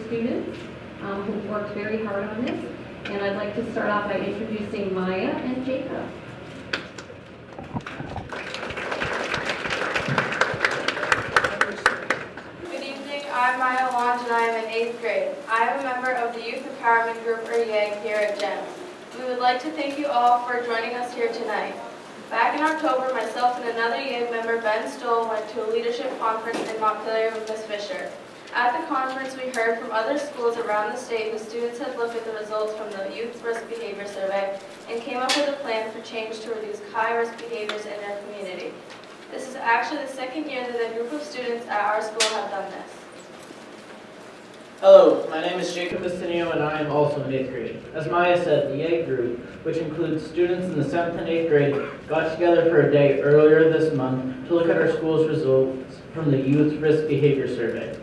students who worked very hard on this. And I'd like to start off by introducing Maya and Jacob. Good evening, I'm Maya Lange and I am in 8th grade. I am a member of the Youth Empowerment Group, or YAG, here at GEM. We would like to thank you all for joining us here tonight. Back in October, myself and another YAG member, Ben Stoll, went to a leadership conference in Montpelier with Ms. Fisher. At the conference, we heard from other schools around the state whose students had looked at the results from the Youth Risk Behavior Survey and came up with a plan for change to reduce high-risk behaviors in their community. This is actually the second year that a group of students at our school have done this. Hello, my name is Jacob Bastinio and I am also in 8th grade. As Maya said, the YAG group, which includes students in the 7th and 8th grade, got together for a day earlier this month to look at our school's results from the Youth Risk Behavior Survey.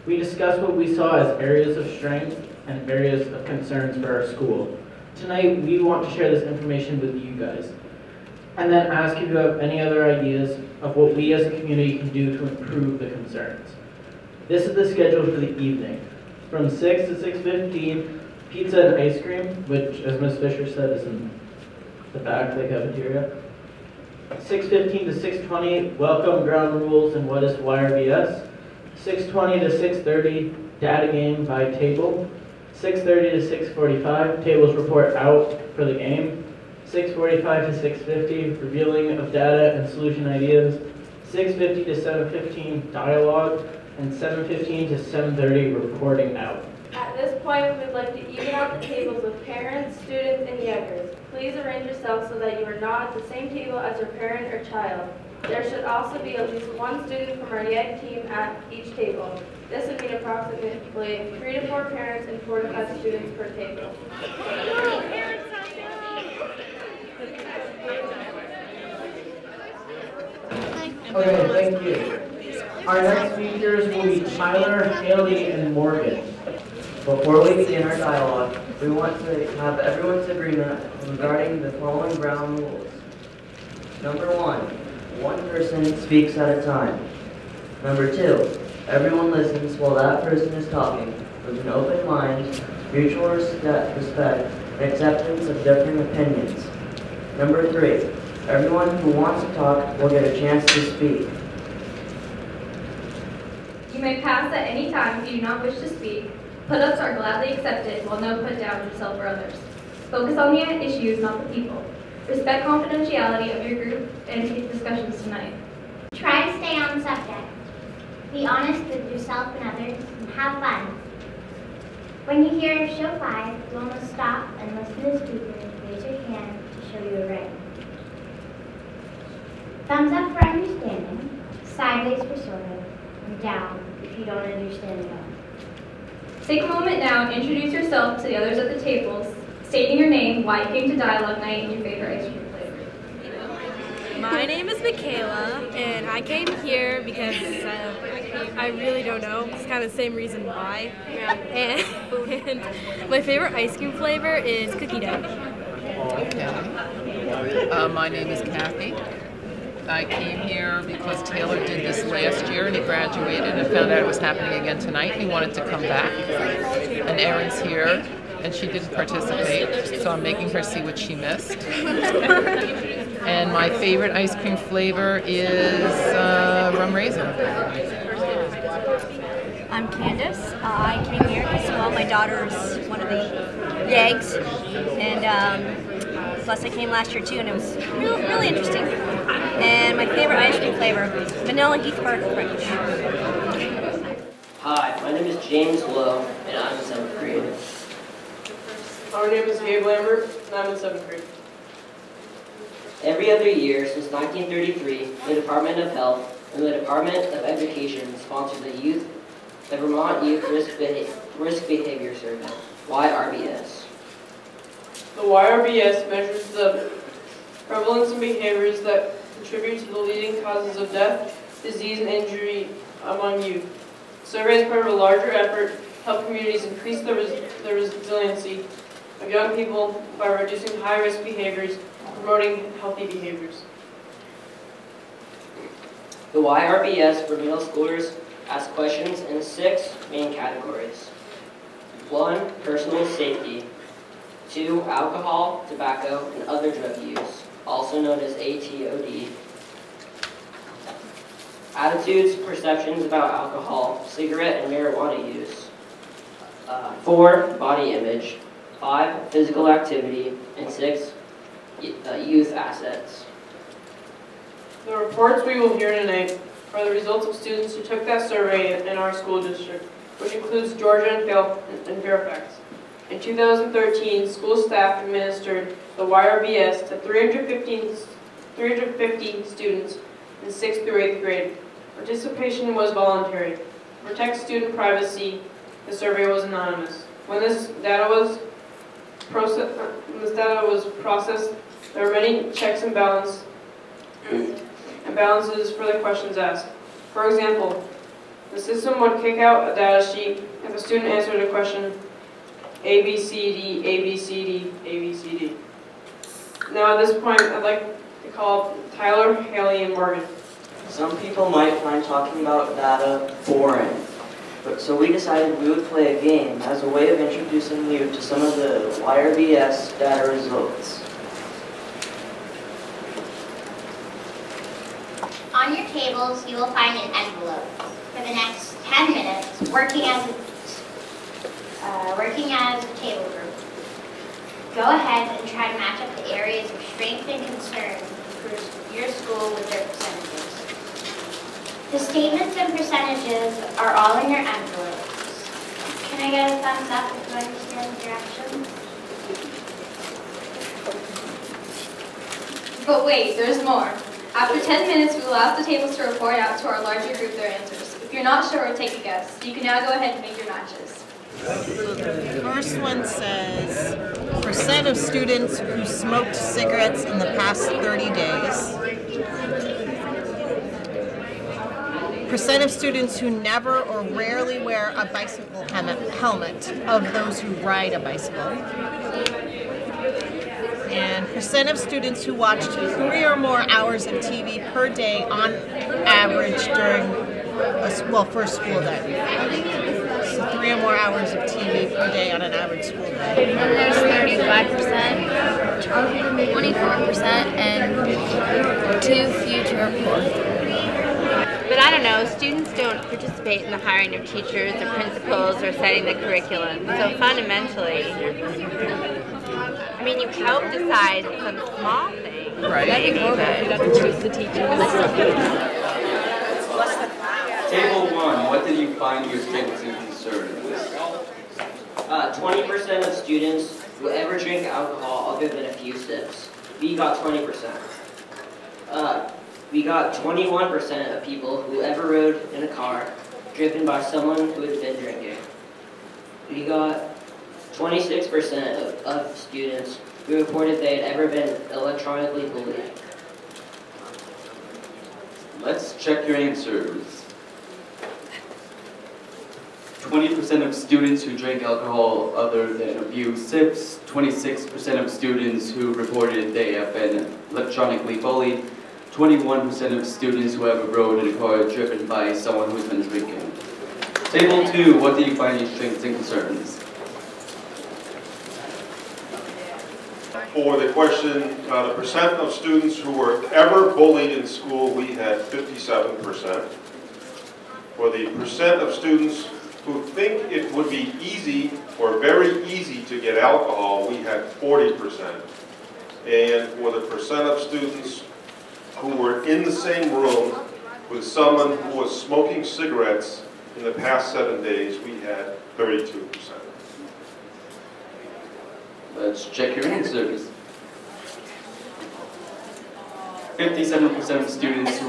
We discussed what we saw as areas of strength and areas of concerns for our school. Tonight, we want to share this information with you guys, and then ask if you have any other ideas of what we as a community can do to improve the concerns. This is the schedule for the evening. From 6 to 6:15, pizza and ice cream, which, as Ms. Fisher said, is in the back of the cafeteria. 6:15 to 6:20, welcome, ground rules, and what is YRBS. 6:20 to 6:30, data game by table. 6:30 to 6:45, tables report out for the game. 6:45 to 6:50, revealing of data and solution ideas. 6:50 to 7:15, dialogue. And 7:15 to 7:30, reporting out. At this point, we would like to even out the tables with parents, students, and YAGers. Please arrange yourself so that you are not at the same table as your parent or child. There should also be at least one student from our YAG team at each table. This would mean approximately 3 to 4 parents and 4 to 5 students per table. Okay, thank you. Our next speakers will be Tyler, Haley, and Morgan. Before we begin our dialogue, we want to have everyone's agreement regarding the following ground rules. Number 1, one person speaks at a time. Number 2, everyone listens while that person is talking with an open mind, mutual respect, and acceptance of different opinions. Number 3, everyone who wants to talk will get a chance to speak. You may pass at any time if you do not wish to speak. Put-ups are gladly accepted, while no put-downs yourself or others. Focus on the issues, not the people. Respect confidentiality of your group and discussions tonight. Try to stay on subject. Be honest with yourself and others, and have fun. When you hear show 5, you want to stop and listen to the speaker. Raise your hand to show you a ring. Thumbs up for understanding, sideways for sort of, and down if you don't understand at all. Take a moment now and introduce yourself to the others at the tables, stating your name, why you came to dialogue night, and your favorite ice cream flavor. My name is Michaela, and I came here because I really don't know. It's kind of the same reason why. And my favorite ice cream flavor is cookie dough. Okay. My name is Kathy. I came here because Taylor did this last year and he graduated and found out it was happening again tonight. He wanted to come back. And Erin's here and she didn't participate, so I'm making her see what she missed. And my favorite ice cream flavor is rum raisin. I'm Candace. I came here because my daughter's one of the YAGs, and plus I came last year too, and it was really interesting. And my favorite ice cream flavor, vanilla Heath Park Crunch. Hi, my name is James Lowe, and I'm in 7th grade. My name is Gabe Lambert, and I'm in 7th grade. Every other year since 1933, the Department of Health and the Department of Education sponsor the Vermont Youth Risk Behavior Survey, YRBS. The YRBS measures the prevalence and behaviors that contribute to the leading causes of death, disease, and injury among youth. The survey is part of a larger effort to help communities increase the resiliency of young people by reducing high-risk behaviors and promoting healthy behaviors. The YRBS for middle schoolers asks questions in 6 main categories. 1, personal safety. 2, alcohol, tobacco, and other drug use, also known as ATOD. Attitudes, perceptions about alcohol, cigarette, and marijuana use. 4, body image. 5, physical activity. And 6, youth assets. The reports we will hear tonight are the results of students who took that survey in our school district, which includes Georgia and Fairfax. In 2013, school staff administered the YRBS to 350 students in 6th through 8th grade. Participation was voluntary. To protect student privacy, the survey was anonymous. When this data was processed, there were many checks and balances for the questions asked. For example, the system would kick out a data sheet if a student answered a question A, B, C, D, A, B, C, D, A, B, C, D. Now at this point, I'd like to call Tyler, Haley, and Morgan. Some people might find talking about data boring, so we decided we would play a game as a way of introducing you to some of the YRBS data results. On your tables, you will find an envelope. For the next 10 minutes, working as a table group. Go ahead and try to match up the areas of strength and concern for your school with their percentages. The statements and percentages are all in your envelopes. Can I get a thumbs up if you understand the directions? But wait, there's more. After 10 minutes, we will ask the tables to report out to our larger group their answers. If you're not sure or take a guess, you can now go ahead and make your matches. The first one says, percent of students who smoked cigarettes in the past 30 days. Percent of students who never or rarely wear a bicycle helmet of those who ride a bicycle. And percent of students who watched 3 or more hours of TV per day on average during for a school day. So 3 or more hours of TV per day on an average school day. And there's 35%, 24%, and too few to report. But I don't know, students don't participate in the hiring of teachers or principals or setting the curriculum. So fundamentally, I mean, you help decide some small things. Right. Maybe, but You have to choose the teachers. Table 1, what did you find your strengths and concerns? 20% of students who ever drink alcohol other than a few sips. We got 20%. We got 21% of people who ever rode in a car driven by someone who had been drinking. We got 26% of students who reported they had ever been electronically bullied. Let's check your answers. 20% of students who drank alcohol other than a few sips, 26% of students who reported they have been electronically bullied, 21% of students who ever rode in a car driven by someone who's been drinking. Table 2, what do you find your strengths and concerns? For the question, the percent of students who were ever bullied in school, we had 57%. For the percent of students who think it would be easy or very easy to get alcohol, we had 40%. And for the percent of students who were in the same room with someone who was smoking cigarettes in the past 7 days, we had 32%. Let's check your answers. 57% of students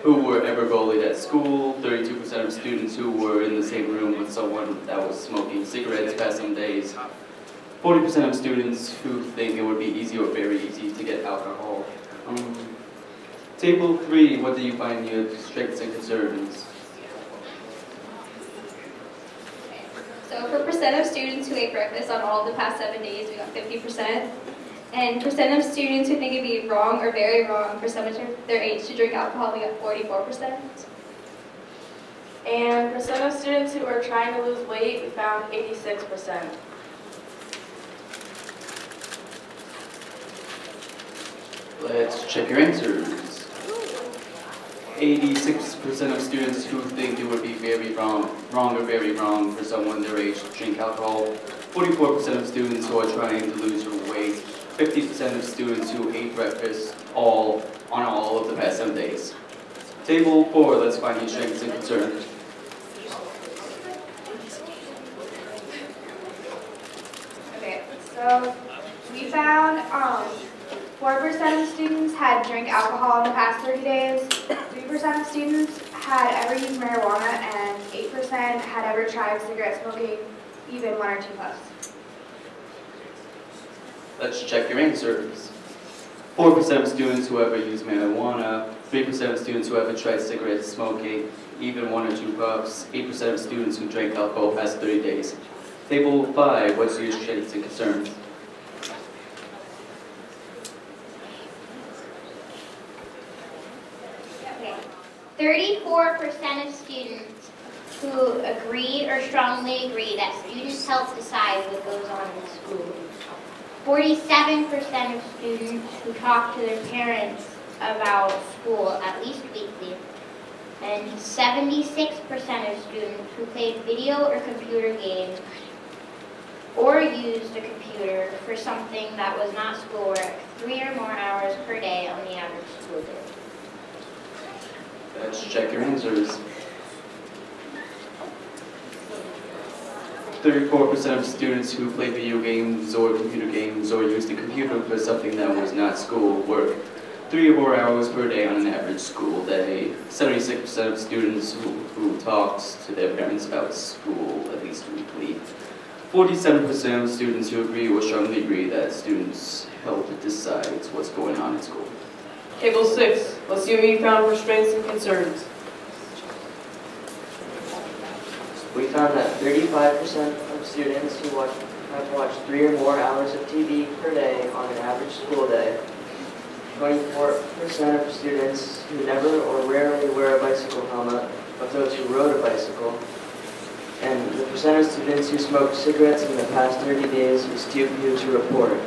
who were ever bullied at school, 32% of students who were in the same room with someone that was smoking cigarettes past some days, 40% of students who think it would be easy or very easy to get alcohol. Table 3, what do you find your strengths and concerns? So for percent of students who ate breakfast on all of the past 7 days, we got 50%. And percent of students who think it'd be wrong or very wrong for someone their age to drink alcohol, we got 44%. And percent of students who are trying to lose weight, we found 86%. Let's check your answers. 86% of students who think it would be very wrong or very wrong for someone their age to drink alcohol. 44% of students who are trying to lose weight. 50% of students who ate breakfast on all of the past 7 days. Table 4, let's find your strengths and concerns. Okay, so we found 4% of students had drank alcohol in the past 30 days, 3% of students had ever used marijuana, and 8% had ever tried cigarette smoking, even 1 or 2 puffs. Let's check your answers. 4% of students who ever used marijuana, 3% of students who ever tried cigarette smoking, even 1 or 2 puffs, 8% of students who drank alcohol past 30 days. Table 5, what's your strengths and concerns? Okay. 34% of students who agree or strongly agree that students help decide what goes on in school. 47% of students who talk to their parents about school at least weekly. And 76% of students who played video or computer games or used a computer for something that was not schoolwork 3 or more hours per day on the average school day. Let's check your answers. 34% of students who play video games or computer games or used a computer for something that was not school work 3 or more hours per day on an average school day. 76% of students who talked to their parents about school at least weekly. 47% of students who agree or strongly agree that students help decide what's going on in school. Table 6, let's see what you found for strengths and concerns. We found that 35% of students who have watched 3 or more hours of TV per day on an average school day. 24% of students who never or rarely wear a bicycle helmet of those who rode a bicycle. And the percent of students who smoked cigarettes in the past 30 days was too few to report.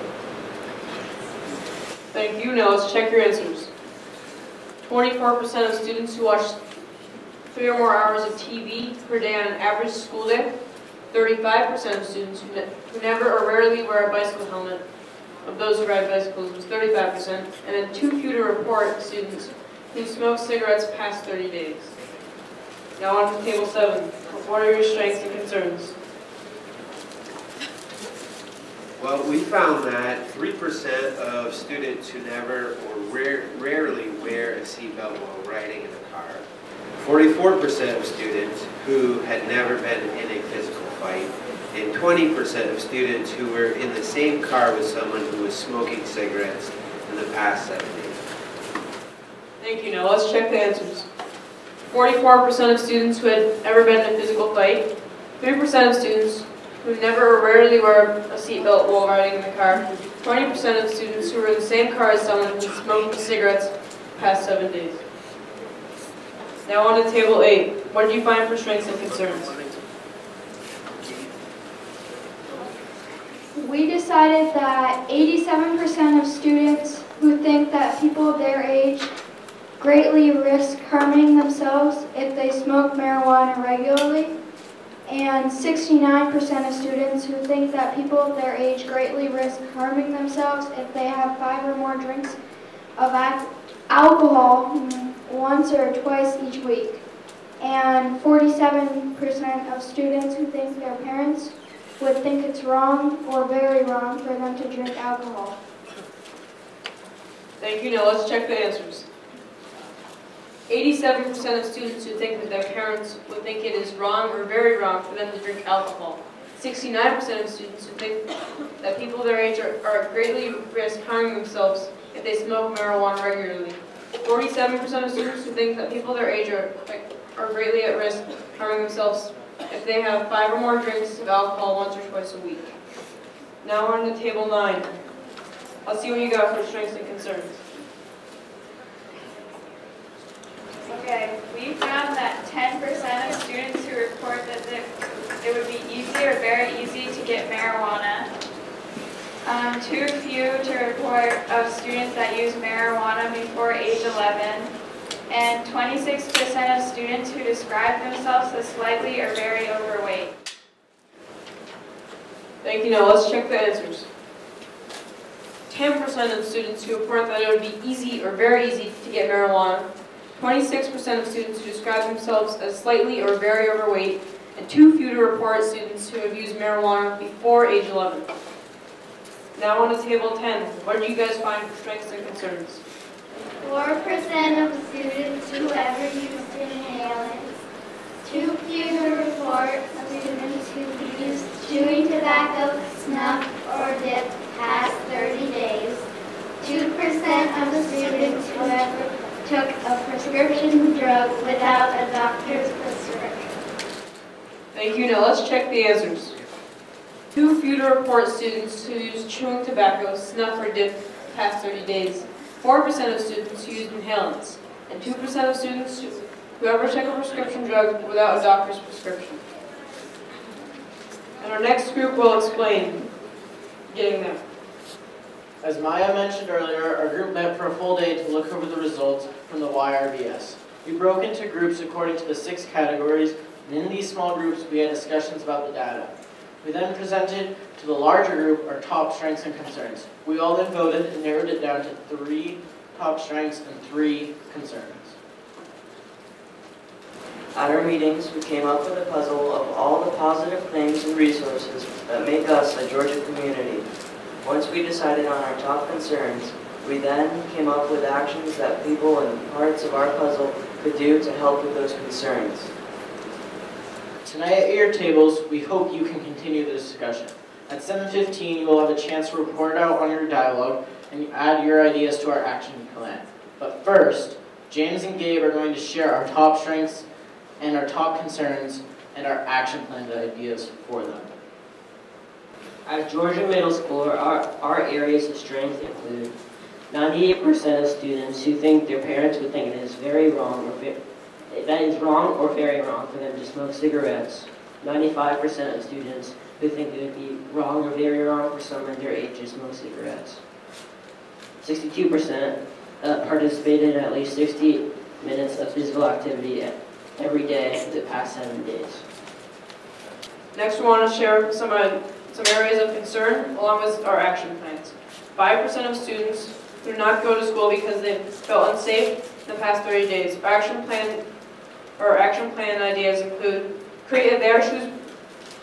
Thank you. Now let's check your answers. 24% of students who watch 3 or more hours of TV per day on an average school day. 35% of students who never or rarely wear a bicycle helmet of those who ride bicycles was 35%, and then too few to report students who smoke cigarettes past 30 days. Now on to table 7. What are your strengths and concerns? Well, we found that 3% of students who never or rarely wear a seatbelt while riding in a car. 44% of students who had never been in a physical fight, and 20% of students who were in the same car with someone who was smoking cigarettes in the past 7 days. Thank you. Now let's check the answers. 44% of students who had ever been in a physical fight, 3% of students who never or rarely wear a seatbelt while riding in the car, 20% of students who were in the same car as someone who smoked cigarettes past 7 days. Now on to table 8. What did you find for strengths and concerns? We decided that 87% of students who think that people of their age greatly risk harming themselves if they smoke marijuana regularly, and 69% of students who think that people of their age greatly risk harming themselves if they have 5 or more drinks of alcohol once or twice each week, and 47% of students who think their parents would think it's wrong or very wrong for them to drink alcohol. Thank you. Now let's check the answers. 87% of students who think that their parents would think it is wrong or very wrong for them to drink alcohol. 69% of students who think that people their age are greatly risk harming themselves if they smoke marijuana regularly. 47% of students who think that people their age are greatly at risk harming themselves if they have 5 or more drinks of alcohol once or twice a week. Now we're on to table 9. Let's see what you got for strengths and concerns. Okay, we found that 10% of students who report that it would be easy or very easy to get marijuana. Too few to report of students that use marijuana before age 11. And 26% of students who describe themselves as slightly or very overweight. Thank you. Now let's check the answers. 10% of students who report that it would be easy or very easy to get marijuana. 26% of students who describe themselves as slightly or very overweight. And too few to report students who have used marijuana before age 11. Now on to table 10. What did you guys find for strengths and concerns? 4% of students who ever used inhalants. Too few to report students who used chewing tobacco, snuff, or dip past 30 days. 2% of students who ever took a prescription drug without a doctor's prescription. Thank you. Now let's check the answers. Too few to report students who use chewing tobacco, snuff, or dip past 30 days. 4% of students who used inhalants. And 2% of students who ever took a prescription drug without a doctor's prescription. And our next group will explain getting there. As Maya mentioned earlier, our group met for a full day to look over the results from the YRBS. We broke into groups according to the 6 categories, and in these small groups we had discussions about the data. We then presented to the larger group our top strengths and concerns. We all then voted and narrowed it down to 3 top strengths and 3 concerns. At our meetings, we came up with a puzzle of all the positive things and resources that make us a Georgia community. Once we decided on our top concerns, we then came up with actions that people and parts of our puzzle could do to help with those concerns. Tonight at your tables, we hope you can continue the discussion. At 7:15, you will have a chance to report out on your dialogue and add your ideas to our action plan. But first, James and Gabe are going to share our top strengths and our top concerns and our action plan ideas for them. At Georgia Middle School, our areas of strength include 98% of students who think their parents would think it is very wrong that is wrong or very wrong for them to smoke cigarettes. 95% of students who think it would be wrong or very wrong for someone their age to smoke cigarettes. 62% participated in at least 60 minutes of physical activity every day for the past 7 days. Next, we want to share some areas of concern along with our action plans. 5% of students do not go to school because they felt unsafe in the past 30 days. Our action plan ideas include create a Their Shoes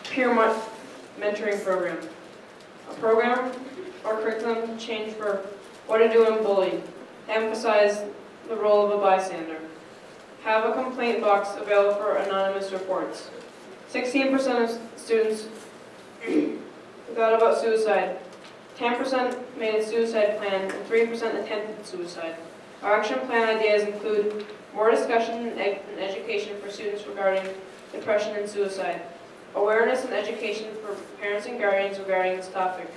peer mentoring program, a program or curriculum change for what to do when bullied, emphasize the role of a bystander, have a complaint box available for anonymous reports. 16% of students thought about suicide. 10% made a suicide plan, and 3% attempted suicide. Our action plan ideas include more discussion and education for students regarding depression and suicide, awareness and education for parents and guardians regarding this topic,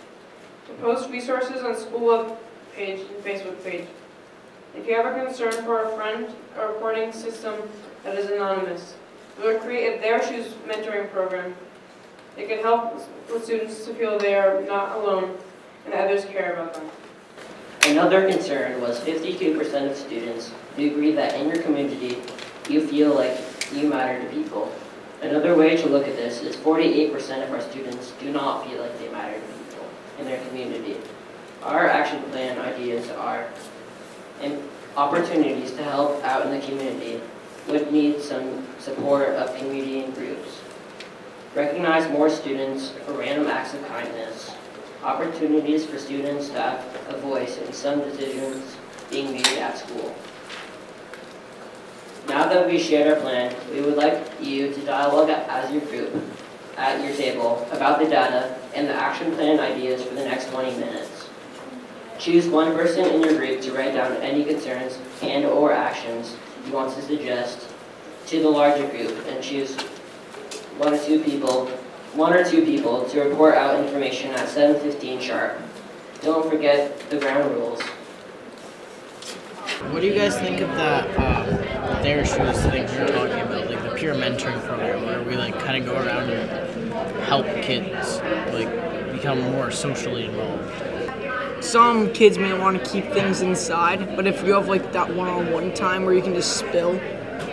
to post resources on school web page and Facebook page. If you have a concern for a friend, a reporting system that is anonymous. We will create a Their Shoes mentoring program. It can help with students to feel they are not alone and others care about them. Another concern was 52% of students who agree that in your community you feel like you matter to people. Another way to look at this is 48% of our students do not feel like they matter to people in their community. Our action plan ideas are opportunities to help out in the community would need some support of community and groups. Recognize more students for random acts of kindness. Opportunities for students to have a voice in some decisions being made at school. Now that we've shared our plan, we would like you to dialogue as your group at your table about the data and the action plan ideas for the next 20 minutes. Choose one person in your group to write down any concerns and/or actions you want to suggest to the larger group, and choose one or two people to report out information at 7:15 sharp. Don't forget the ground rules. What do you guys think of that Their Shoes thing you're talking about, like the peer mentoring program, where we like kind of go around and help kids like become more socially involved? Some kids may want to keep things inside, but if you have like that one-on-one time where you can just spill,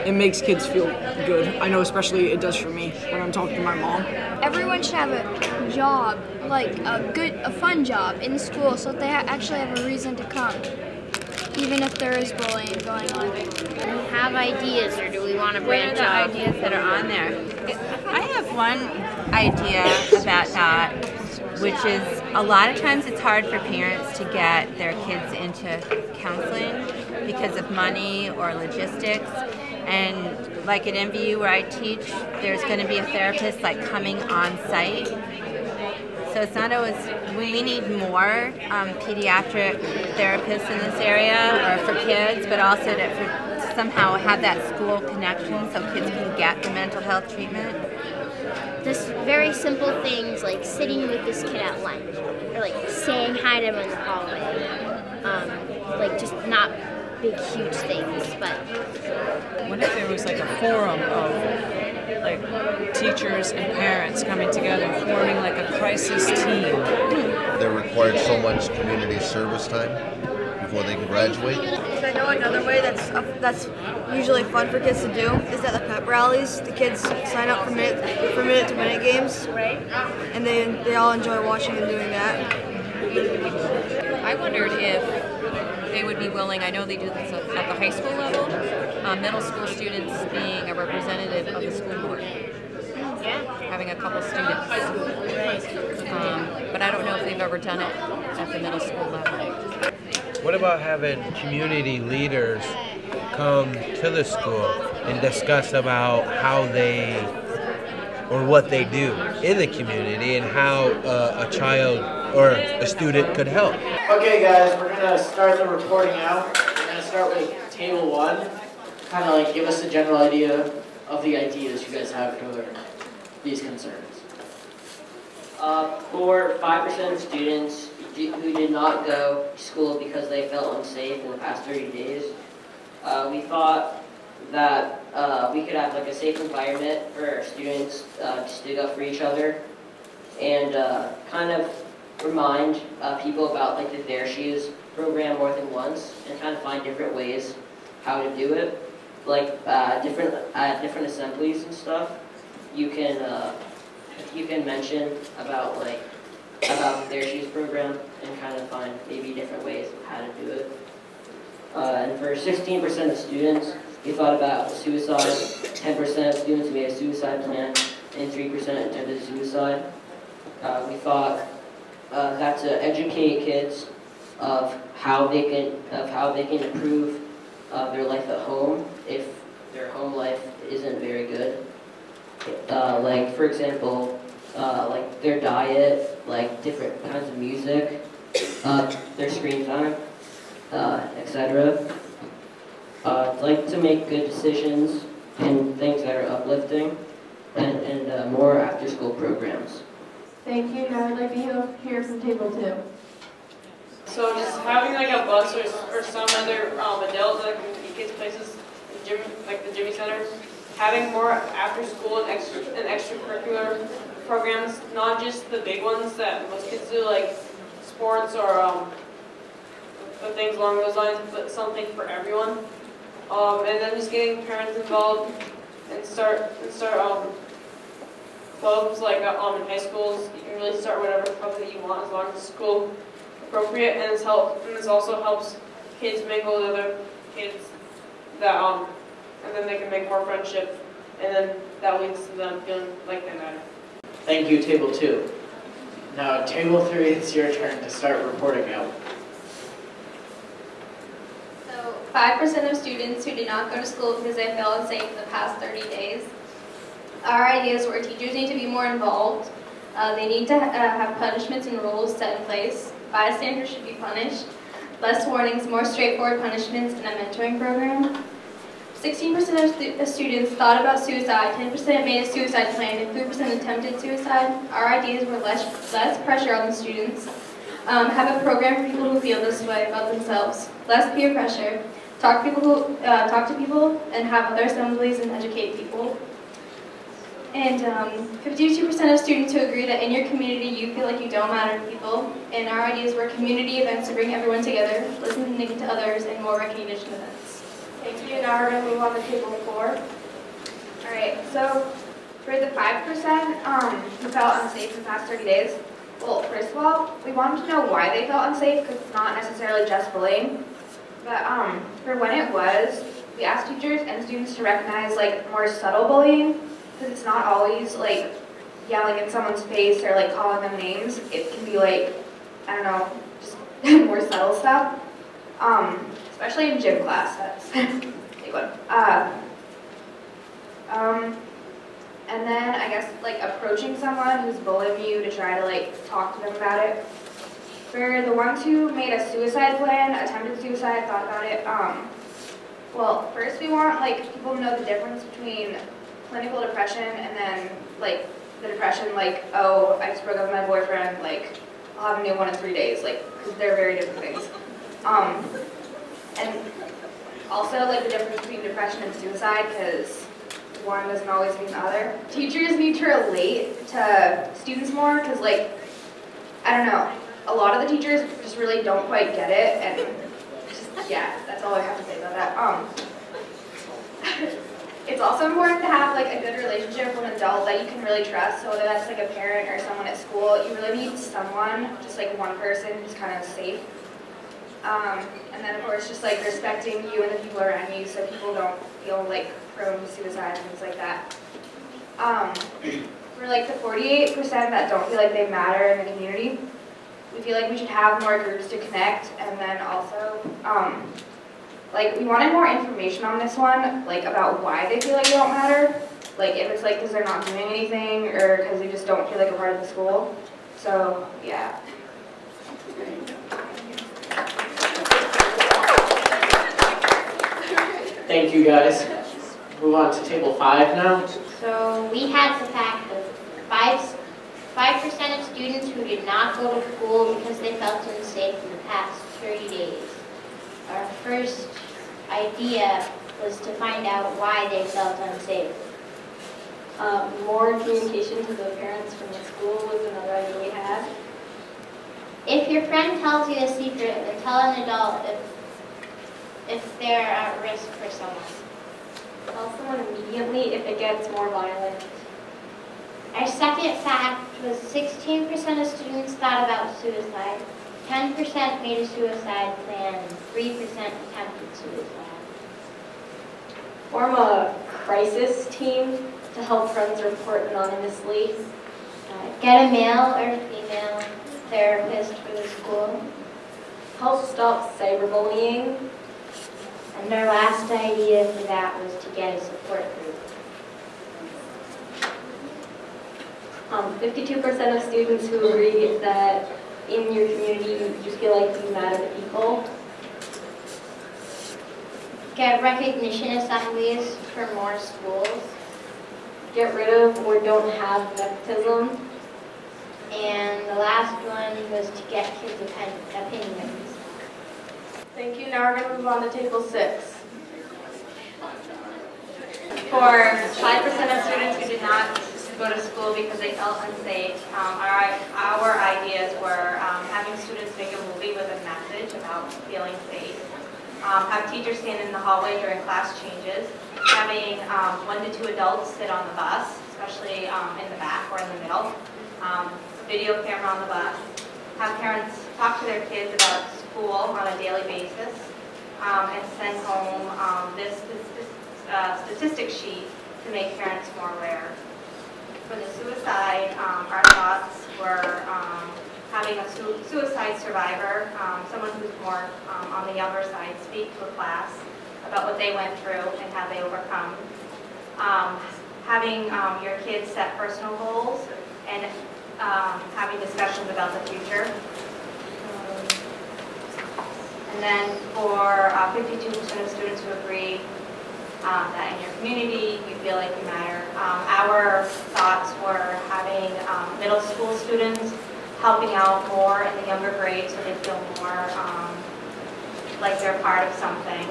it makes kids feel good. I know especially it does for me when I'm talking to my mom. Everyone should have a job, like a fun job in school, so that they actually have a reason to come, even if there is bullying going on. Do we have ideas, or do we want to branch out? What are the ideas that are on there? I have one idea about that, which is a lot of times it's hard for parents to get their kids into counseling because of money or logistics. And like at MVU where I teach, there's going to be a therapist like coming on site. So it's not always, we need more pediatric therapists in this area, or for kids, but also to somehow have that school connection so kids can get the mental health treatment. Just very simple things like sitting with this kid at lunch, or like saying hi to him in the hallway. Like just not big, huge things, but... What if there was like a forum of like teachers and parents coming together, forming like a crisis team? They're required so much community service time before they can graduate. I know another way that's usually fun for kids to do is at the pep rallies. The kids sign up for minute to minute games, and they all enjoy watching and doing that. I wondered if they would be willing, I know they do this at the high school level, middle school students being a representative of the school board. Having a couple students. But I don't know if they've ever done it at the middle school level. What about having community leaders come to the school and discuss about how they, or what they do in the community and how a child or a student could help? Okay guys, we're going to start the reporting out. We're going to start with table 1. Kind of like give us a general idea of the ideas you guys have for these concerns. For 5% of students who did not go to school because they felt unsafe in the past 30 days, we thought that we could have like a safe environment for our students to stick up for each other and kind of remind people about like the Their Shoes program more than once and kind of find different ways how to do it. Like different assemblies and stuff, you can mention about the Their Shoes program and kind of find maybe different ways of how to do it. And for 16% of students, we thought about suicide. 10% of students made a suicide plan, and 3% attempted suicide. We thought that to educate kids of how they can improve their life at home if their home life isn't very good. Like for example, like their diet, like different kinds of music, their screen time, etc. Like to make good decisions and things that are uplifting, and more after-school programs. Thank you. Now I'd like to hear from table 2. So just having like a bus or some other adult that can take kids places, like the Jimmy Center, having more after-school and extracurricular programs, not just the big ones that most kids do, like sports or things along those lines, but something for everyone. And then just getting parents involved and start clubs like in high schools. You can really start whatever club that you want as long as it's school appropriate, and this also helps kids mingle with other kids that and then they can make more friendship, and then that leads to them feeling like they matter. Thank you, table 2. Now, table 3, it's your turn to start reporting out. So 5% of students who did not go to school because they felt unsafe in the past 30 days. Our ideas were teachers need to be more involved. They need to have punishments and rules set in place. Bystanders should be punished. Less warnings, more straightforward punishments, and a mentoring program. 16% of students thought about suicide, 10% made a suicide plan, and 3% attempted suicide. Our ideas were less pressure on the students, have a program for people who feel this way about themselves, less peer pressure, talk to people, and have other assemblies and educate people. And 52% of students who agree that in your community you feel like you don't matter to people. And our ideas were community events to bring everyone together, listening to others, and more recognition events. Thank you. Now we're going to move on to table 4. All right. So for the 5% who felt unsafe in the past 30 days, well, first of all, we wanted to know why they felt unsafe because it's not necessarily just bullying. But for when it was, we asked teachers and students to recognize like more subtle bullying. Because it's not always like yelling in someone's face or like calling them names. It can be like, I don't know, just more subtle stuff. Especially in gym class, that's a big one. And then I guess like approaching someone who's bullying you to try to like talk to them about it. For the ones who made a suicide plan, attempted suicide, thought about it, well, first we want like people to know the difference between clinical depression and then like the depression like, oh, I just broke up with my boyfriend, like I'll have a new one in 3 days, like, because they're very different things. And also like the difference between depression and suicide, because one doesn't always mean the other. Teachers need to relate to students more, because like, I don't know, a lot of the teachers just really don't quite get it, and just, yeah, that's all I have to say about that. It's also important to have like a good relationship with an adult that you can really trust. So whether that's like a parent or someone at school, you really need someone, just like one person who's kind of safe. And then of course just like respecting you and the people around you so people don't feel like prone to suicide and things like that. For like the 48% that don't feel like they matter in the community, we feel like we should have more groups to connect, and then also like, we wanted more information on this one, like, about why they feel like they don't matter. Like, if it's, like, because they're not doing anything, or because they just don't feel like a part of the school. So, yeah. Thank you, guys. Move on to table 5 now. So, we had the fact of 5% of students who did not go to school because they felt unsafe in the past 30 days. Our first idea was to find out why they felt unsafe. More communication to the parents from the school was another idea we had. If your friend tells you a secret, then tell an adult if they're at risk for someone. Tell someone immediately if it gets more violent. Our second fact was 16% of students thought about suicide. 10% made a suicide plan, and 3% attempted suicide. Form a crisis team to help friends report anonymously. Get a male or female therapist for the school. Help stop cyberbullying. And our last idea for that was to get a support group. 52% of students who agree that in your community you feel like you matter to people. Get recognition assemblies for more schools. Get rid of or don't have nepotism. And the last one was to get kids' opinions. Thank you. Now we're going to move on to table 6. For 5% of students who did not go to school because they felt unsafe, our ideas were having students make a movie with a message about feeling safe, have teachers stand in the hallway during class changes, having 1 to 2 adults sit on the bus, especially in the back or in the middle, video camera on the bus, have parents talk to their kids about school on a daily basis, and send home this statistic sheet to make parents more aware. For the suicide, our thoughts were having a suicide survivor, someone who's more on the younger side, speak to a class about what they went through and how they overcome. Having your kids set personal goals and having discussions about the future. And then for 52% of students who agree that in your community you feel like you matter. Our thoughts were having middle school students helping out more in the younger grades so they feel more like they're part of something.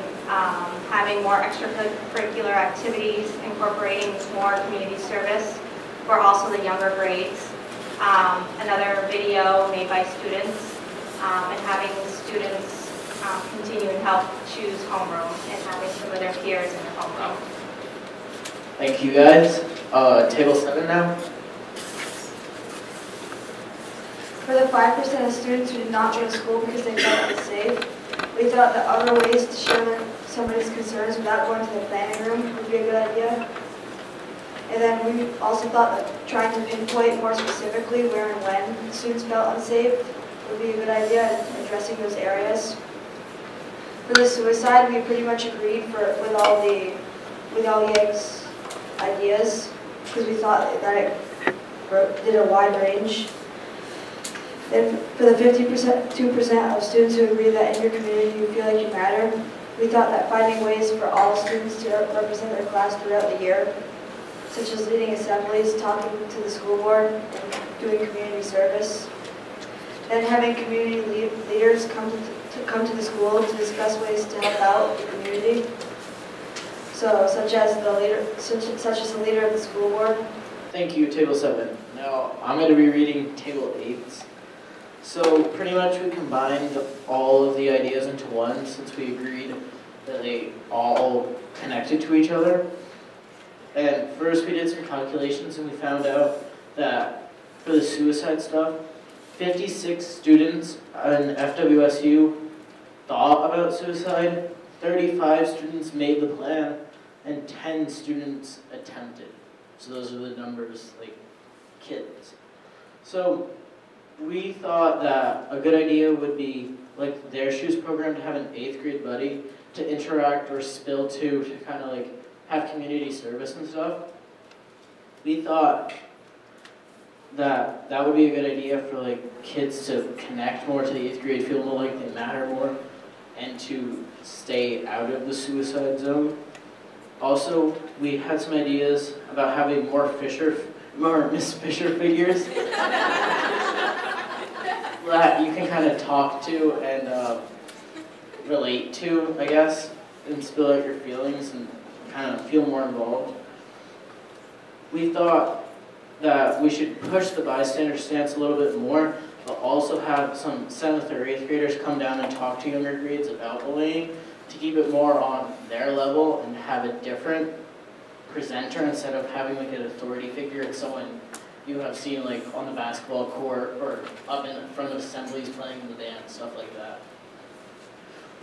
Having more extracurricular activities, incorporating more community service for also the younger grades. Another video made by students, and having students continue and help choose homeroom and having some of their peers in their homeroom. Thank you guys. Table 7 now. For the 5% of students who did not go to school because they felt unsafe, we thought that other ways to share somebody's concerns without going to the planning room would be a good idea. And then we also thought that trying to pinpoint more specifically where and when students felt unsafe would be a good idea in addressing those areas. For the suicide, we pretty much agreed with all YAG's ideas because we thought that it did a wide range. And for the 2% of students who agree that in your community you feel like you matter, we thought that finding ways for all students to represent their class throughout the year, such as leading assemblies, talking to the school board, and doing community service. Then having community leaders come to the school to discuss ways to help out the community. So, such as the leader of the school board. Thank you, Table 7. Now, I'm going to be reading Table 8. So, pretty much we combined all of the ideas into one since we agreed that they all connected to each other. And first we did some calculations and we found out that for the suicide stuff, 56 students in FWSU thought about suicide, 35 students made the plan, and 10 students attempted. So those are the numbers, like kids. So we thought that a good idea would be, like their shoes program, to have an 8th grade buddy to interact or spill to kind of like have community service and stuff. We thought that that would be a good idea for like kids to connect more to the 8th grade, feel more like they matter more, and to stay out of the suicide zone. Also, we had some ideas about having more Miss Fisher figures that you can kind of talk to and relate to, I guess, and spill out your feelings and kind of feel more involved. We thought that we should push the bystander stance a little bit more, but also have some 7th or 8th graders come down and talk to younger grades about bullying to keep it more on their level and have a different presenter instead of having like an authority figure and someone you have seen like on the basketball court or up in front of assemblies playing in the band, stuff like that.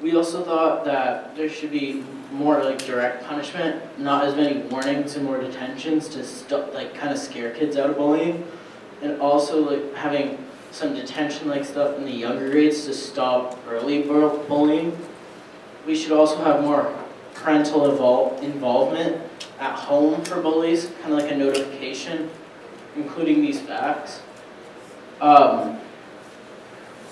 We also thought that there should be more like direct punishment, not as many warnings and more detentions to like kind of scare kids out of bullying, and also like having some detention like stuff in the younger grades to stop early bullying. We should also have more parental involvement at home for bullies, kind of like a notification, including these facts.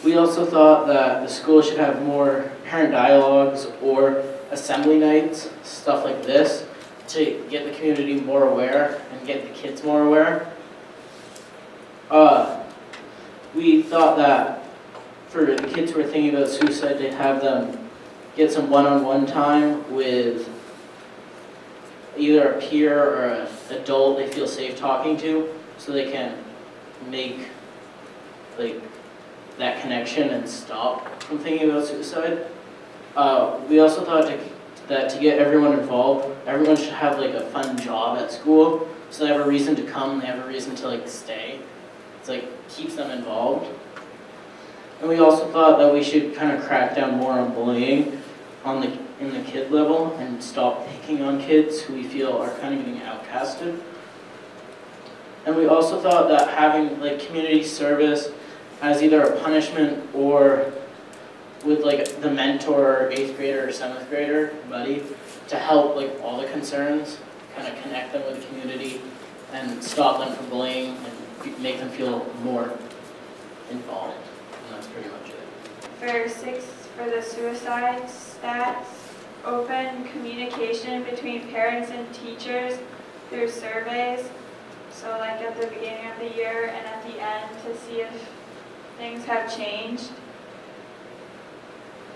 We also thought that the school should have more parent dialogues or assembly nights, stuff like this, to get the community more aware and get the kids more aware. We thought that for the kids who are thinking about suicide, to have them get some one-on-one time with either a peer or an adult they feel safe talking to, so they can make like that connection and stop from thinking about suicide. We also thought that to get everyone involved, everyone should have like a fun job at school, so they have a reason to come, they have a reason to like stay. It's like keeps them involved. And we also thought that we should kind of crack down more on bullying in the kid level and stop picking on kids who we feel are kind of getting outcasted. And we also thought that having like community service as either a punishment or with like the mentor, 8th grader or 7th grader buddy, to help like all the concerns, kind of connect them with the community and stop them from bullying and make them feel more involved. And that's pretty much it. For 6, for the suicide stats, open communication between parents and teachers through surveys. So like at the beginning of the year and at the end to see if things have changed.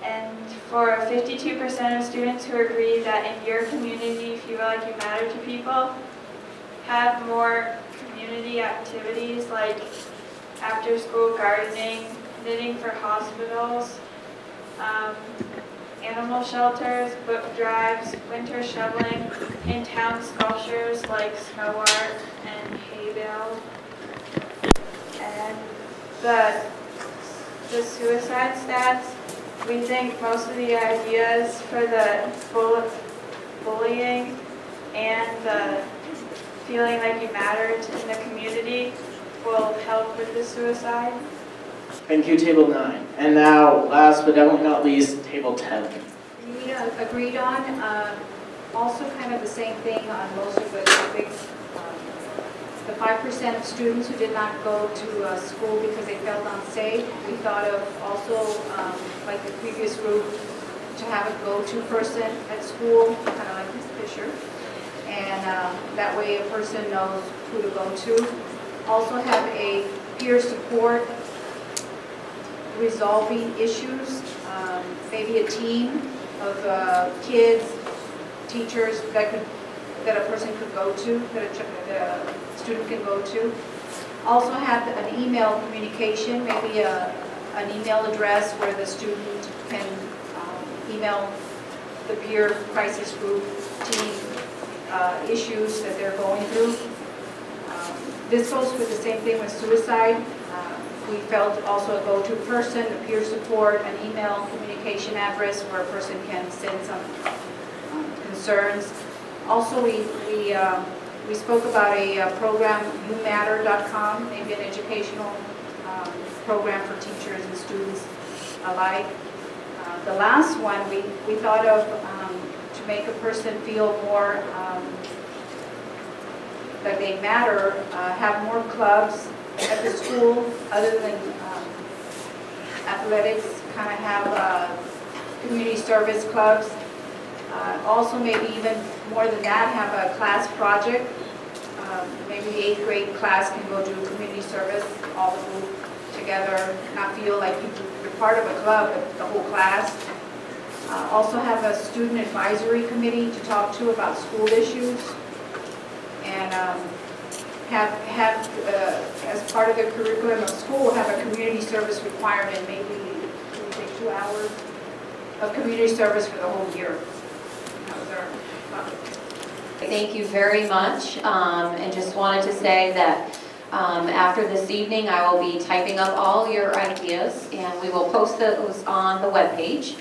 And for 52% of students who agree that in your community you feel like you matter to people, have more community activities like after-school gardening, knitting for hospitals, animal shelters, book drives, winter shoveling, in-town sculptures like snow art and hay bale. And the suicide stats, we think most of the ideas for the bullying and the feeling like you matter in the community will help with the suicide. Thank you, Table 9. And now, last but definitely not least, Table 10. We agreed on also kind of the same thing on most of the topics. The 5% of students who did not go to school because they felt unsafe, we thought of also, like the previous group, to have a go-to person at school, kind of like Ms. Fisher. And that way a person knows who to go to. Also have a peer support, resolving issues, maybe a team of kids, teachers that a person could go to, that a student can go to. Also have an email communication, maybe an email address where the student can email the peer crisis group team issues that they're going through. This goes with the same thing with suicide. We felt also a go-to person, a peer support, an email communication address where a person can send some concerns. Also, we spoke about a program, youmatter.com, maybe an educational program for teachers and students alike. The last one we thought of to make a person feel more that they matter, have more clubs at the school other than athletics, kind of have community service clubs. Also maybe even more than that, have a class project. Maybe the 8th grade class can go do community service, all the group together, not feel like you're part of a club, but the whole class. Also have a student advisory committee to talk to about school issues. And have as part of the curriculum of school, have a community service requirement, maybe 2 hours of community service for the whole year. That was our topic. Thank you very much, and just wanted to say that after this evening I will be typing up all your ideas and we will post those on the webpage.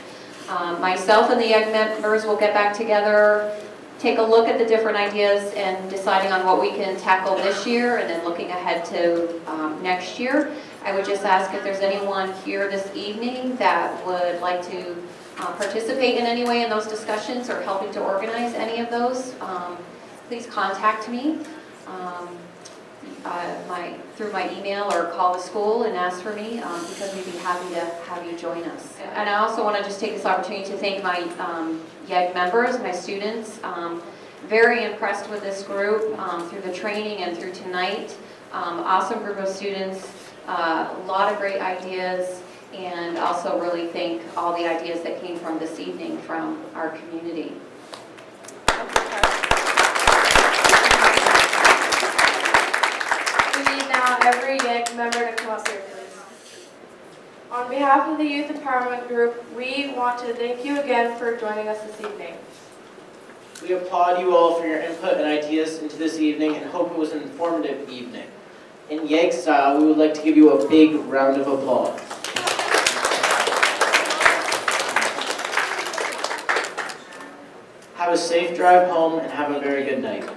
Myself and the YEG members will get back together, take a look at the different ideas and deciding on what we can tackle this year and then looking ahead to next year. I would just ask if there's anyone here this evening that would like to participate in any way in those discussions or helping to organize any of those, please contact me through my email or call the school and ask for me because we'd be happy to have you join us. And I also want to just take this opportunity to thank my YEG members, my students. Very impressed with this group through the training and through tonight. Awesome group of students, a lot of great ideas, and also really thank all the ideas that came from this evening from our community. We need now every YEG member to come up here, please. On behalf of the Youth Empowerment Group, we want to thank you again for joining us this evening. We applaud you all for your input and ideas into this evening and hope it was an informative evening. In YEG style, we would like to give you a big round of applause. Have a safe drive home and have a very good night.